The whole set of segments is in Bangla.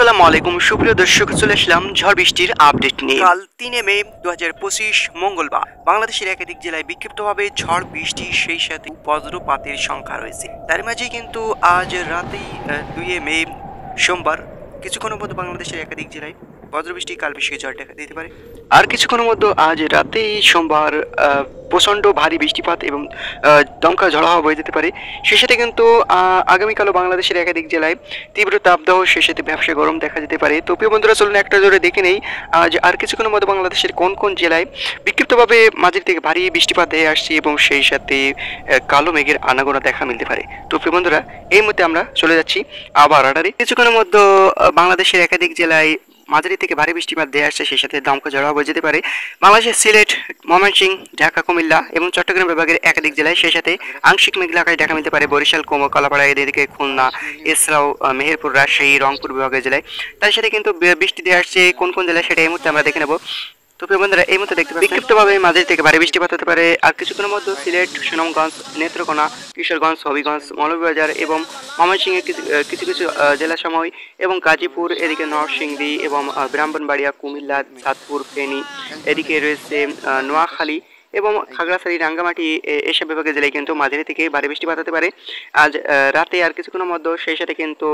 আসসালামু আলাইকুম সুপ্রিয় দর্শক, চলে আসলাম ঝড় বৃষ্টির আপডেট নিয়ে। কাল 3 মে 2025 মঙ্গলবার বাংলাদেশের একাধিক জেলায় বিক্ষিপ্তভাবে ঝড় বৃষ্টি সেই সাথে বজ্রপাতের সংখ্যা রয়েছে। তার মাঝেই কিন্তু আজ রাতেই 2 মে সোমবার কিছুক্ষণের মধ্যে বাংলাদেশের একাধিক জেলায় বজ্রবৃষ্টি কালবৈশাখী ঝড় দেখা দিতে পারে। আর কিছুক্ষণের মধ্যে আজ রাতেই সোমবার প্রচণ্ড ভারী বৃষ্টিপাত এবং দমকা ঝড় হাওয়া বয়ে যেতে পারে। সে সাথে কিন্তু আগামীকালও বাংলাদেশের একাধিক জেলায় তীব্র তাপদাহ, সে সাথে ব্যবসা গরম দেখা যেতে পারে। তো প্রিয় বন্ধুরা, চলুন একটা জোরে দেখে নেই আজ আর কিছুক্ষণের মধ্যে বাংলাদেশের কোন কোন জেলায় বিক্ষিপ্তভাবে মাঝারি থেকে ভারী বৃষ্টিপাত হয়ে আসছে এবং সেই সাথে কালো মেঘের আনাগোনা দেখা মিলতে পারে। তো প্রিয় বন্ধুরা, এই মুহূর্তে আমরা চলে যাচ্ছি আবার রাডারে। কিছুক্ষণের মধ্যে বাংলাদেশের একাধিক জেলায় মাঝারি থেকে ভারী বৃষ্টিপাত দিয়ে আসছে, সেই সাথে দমকা ঝড় হয়ে যেতে পারে বাংলাদেশের সিলেট, ময়মনসিংহ, ঢাকা, কুমিল্লা এবং চট্টগ্রাম বিভাগের একাধিক জেলায়। সেই সাথে আংশিক মেঘলা আকাশ দেখা মিলতে পারে বরিশাল, কলাপাড়া, এদিকে খুলনা, এছাড়াও মেহেরপুর, রাজশাহী, রংপুর বিভাগের জেলায়। তার সাথে কিন্তু বৃষ্টি দিয়ে আসছে কোন কোন জেলায় সেটা এই মুহূর্তে আমরা দেখে নেব। তো প্রিয় বন্ধুরা, এই মুহূর্তে দেখতে পাচ্ছি বিক্ষিপ্তভাবে মাঝারি থেকে ভারী বৃষ্টিপাত হতে পারে। আর কিছুক্ষণের মধ্যে সিলেট, সুনামগঞ্জ, নেত্রকোনা, কিশোরগঞ্জ, হবিগঞ্জ, মৌলভীবাজার এবং ময়মনসিংহের কিছু কিছু জেলা সময় এবং গাজীপুর, এদিকে নরসিংদী এবং ব্রাহ্মণবাড়িয়া, কুমিল্লা, চাঁদপুর, ফেনী, এদিকে রয়েছে নোয়াখালী এবং খাগড়াছড়ি, রাঙ্গামাটি, এসব বিভাগের জেলায় কিন্তু মাঝারি থেকে ভারী বৃষ্টিপাত হতে পারে আজ রাতে। আর কিছুক্ষণের মধ্যে সেই সাথে কিন্তু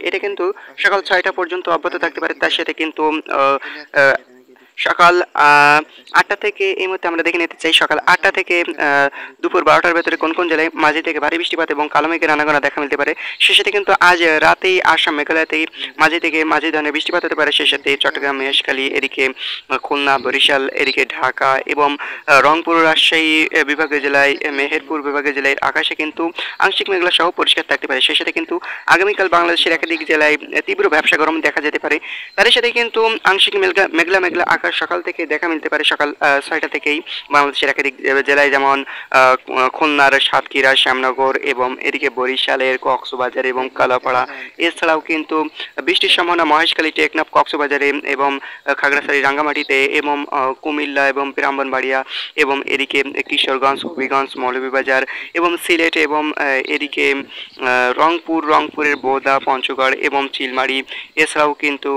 এটা কিন্তু সকাল 6টা পর্যন্ত অব্যাহত থাকতে পারে। তার সাথে কিন্তু সকাল 8টা থেকে এই মুহূর্তে আমরা দেখে নিতে চাই সকাল 8টা থেকে দুপুর 12টার ভেতরে কোন কোন জেলায় মাঝারি থেকে ভারী বৃষ্টিপাত এবং কালো মেঘের আনাগোনা দেখা মিলতে পারে। সে সাথে কিন্তু আজ রাতেই আসাম, মেঘালয়তেই মাঝারি থেকে মাঝারি ধরনের বৃষ্টিপাত হতে পারে। সেই সাথে চট্টগ্রাম, মহেশখালী, এদিকে খুলনা, বরিশাল, এদিকে ঢাকা এবং রংপুর, রাজশাহী বিভাগের জেলায়, মেহেরপুর বিভাগের জেলায় আকাশে কিন্তু আংশিক মেঘলা সহ পরিষ্কার থাকতে পারে। সেই সাথে কিন্তু আগামীকাল বাংলাদেশের একাধিক জেলায় তীব্র ব্যবসা গরম দেখা যেতে পারে। তার সাথে কিন্তু আংশিক মেঘলা মেঘলা আকাশ সকাল থেকে দেখা মিলতে পারে। সকাল 6টা থেকেই বাংলাদেশের একাধিক জেলায়, যেমন খুলনার সাতক্ষীরা, শ্যামনগর এবং এদিকে বরিশালের কক্সবাজার এবং কালাপাড়া। এছাড়াও কিন্তু বৃষ্টির সম্ভাবনা মহেশখালী, টেকনাফ, কক্সবাজারে এবং খাগড়াছড়ি, রাঙ্গামাটিতে এবং কুমিল্লা এবং ব্রাহ্মণবাড়িয়া এবং এদিকে কিশোরগঞ্জ, হবিগঞ্জ, মৌলভীবাজার এবং সিলেট এবং এদিকে রংপুরের বোদা, পঞ্চগড় এবং চিলমারি। এছাড়াও কিন্তু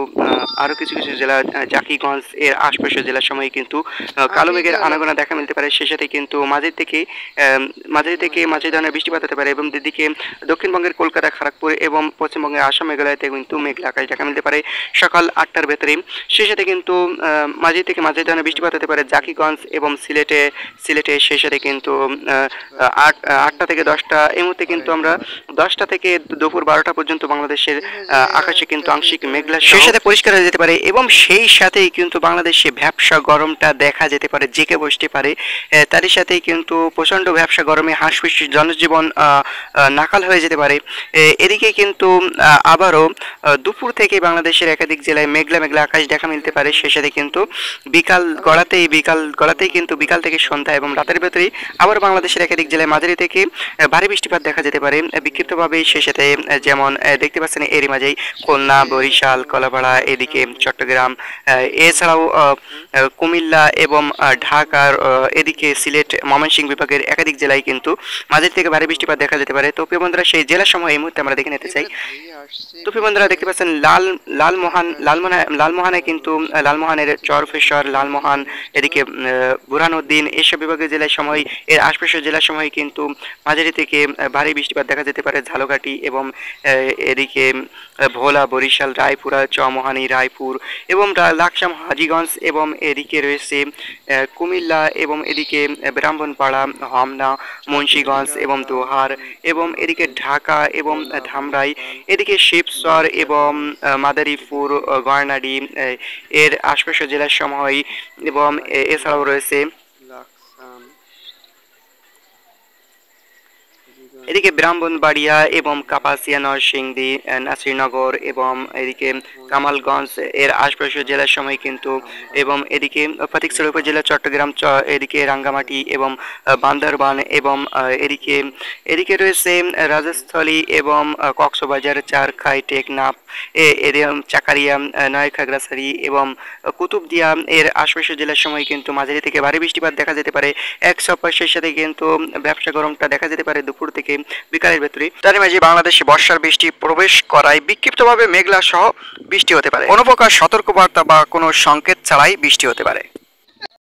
আরও কিছু কিছু জেলা, জাকিগঞ্জ এর আশপাশের জেলার সময় কিন্তু কালো মেঘের আনাগোনা দেখা মিলতে পারে। সে সাথে কিন্তু মাঝারি থেকে মাঝারি ধরনের বৃষ্টিপাত হতে পারে এবং এদিকে দক্ষিণবঙ্গের কলকাতা, খড়গপুর এবং পশ্চিমবঙ্গের আসাম, মেঘালয়তে কিন্তু মেঘলা আকাশ দেখা মিলতে পারে সকাল 8টার ভেতরে। সেই সাথে কিন্তু মাঝারি থেকে মাঝারি ধরনের বৃষ্টিপাত হতে পারে জাকিগঞ্জ এবং সিলেটে। সেই সাথে কিন্তু 8টা থেকে 10টা, এই মুহূর্তে কিন্তু আমরা 10টা থেকে দুপুর 12টা পর্যন্ত বাংলাদেশের আকাশে কিন্তু আংশিক মেঘলা সেই সাথে পরিষ্কার হয়ে যেতে পারে এবং সেই সাথেই কিন্তু বাংলাদেশে ব্যবসা গরমটা দেখা যেতে পারে, জেঁকে বসতে পারে। তারই সাথেই কিন্তু প্রচণ্ড ব্যবসা গরমে হাঁসফাঁসি জনজীবন নাকাল হয়ে যেতে পারে। এদিকে কিন্তু আবারও দুপুর থেকে বাংলাদেশের একাধিক জেলায় মেঘলা আকাশ দেখা মিলতে পারে। সে সাথে কিন্তু বিকাল গড়াতেই কিন্তু বিকাল থেকে সন্ধ্যা এবং রাতের ভেতরেই আবার বাংলাদেশের একাধিক জেলায় মাঝারি থেকে ভারী বৃষ্টিপাত দেখা যেতে পারে বিক্ষিপ্তভাবে। সে সাথে যেমন দেখতে পাচ্ছেন এরই মাঝেই খুলনা, বরিশাল, কলাপাড়া, এদিকে চট্টগ্রাম, এছাড়াও কুমিল্লা এবং ঢাকার এদিকে সিলেট, ময়মনসিংহ বিভাগের একাধিক জেলায় কিন্তু মাঝারি থেকে ভারী বৃষ্টিপাত দেখা যেতে পারে। তো প্রিয় বন্ধুরা, সেই জেলার সময় এই মুহূর্তে আমরা দেখে নিতে চাই। তো প্রিয় বন্ধুরা, দেখতে পাচ্ছেন লালমোহনে কিন্তু লালমোহনের চরফেশ্বর, লালমোহন, এদিকে বুরহানুদ্দিন, এসব বিভাগের জেলার সময় এর আশপাশের জেলার সময় কিন্তু মাঝারি থেকে ভারী বৃষ্টিপাত দেখা যেতে পারে ঝালকাঠি এবং এদিকে ভোলা, বরিশাল, রায়পুরা, চৌমোহানি, রায়পুর এবং লাকসাম, হাজীগঞ্জ এবং এদিকে রয়েছে কুমিল্লা এবং এদিকে ব্রাহ্মণপাড়া, হোমনা, মুন্সিগঞ্জ এবং দোহার এবং এদিকে ঢাকা এবং ধামরাই, এদিকে শিবচর এবং মাদারীপুর, গয়নাডি এর আশপাশের জেলার সময় এবং এছাড়াও রয়েছে এদিকে ব্রাহ্মণবাড়িয়া এবং কাপাসিয়া, নরসিংদী, নাসিরনগর এবং এদিকে কামালগঞ্জ এর আশপাশের জেলার সময় কিন্তু এবং এদিকে ফটিকছড়ি উপজেলা, চট্টগ্রাম, এদিকে রাঙ্গামাটি এবং বান্দরবান এবং এদিকে রয়েছে রাজস্থলী এবং কক্সবাজার, চারখাই, টেকনাফ, চাকারিয়া, নয়াখাগড়াছড়ি এবং কুতুবদিয়া এর আশপাশের জেলার সময় কিন্তু মাঝারি থেকে ভারী বৃষ্টিপাত দেখা যেতে পারে। এক সপ্তাহের সাথে কিন্তু ব্যবসা গরমটা দেখা যেতে পারে দুপুর থেকে থেকে বিকালের ভেতরে। তারই মাঝে বাংলাদেশে বর্ষার বৃষ্টি প্রবেশ করায় বিক্ষিপ্তভাবে মেঘলা সহ বৃষ্টি হতে পারে। কোনো প্রকার সতর্কবার্তা বা কোনো সংকেত ছাড়াই বৃষ্টি হতে পারে।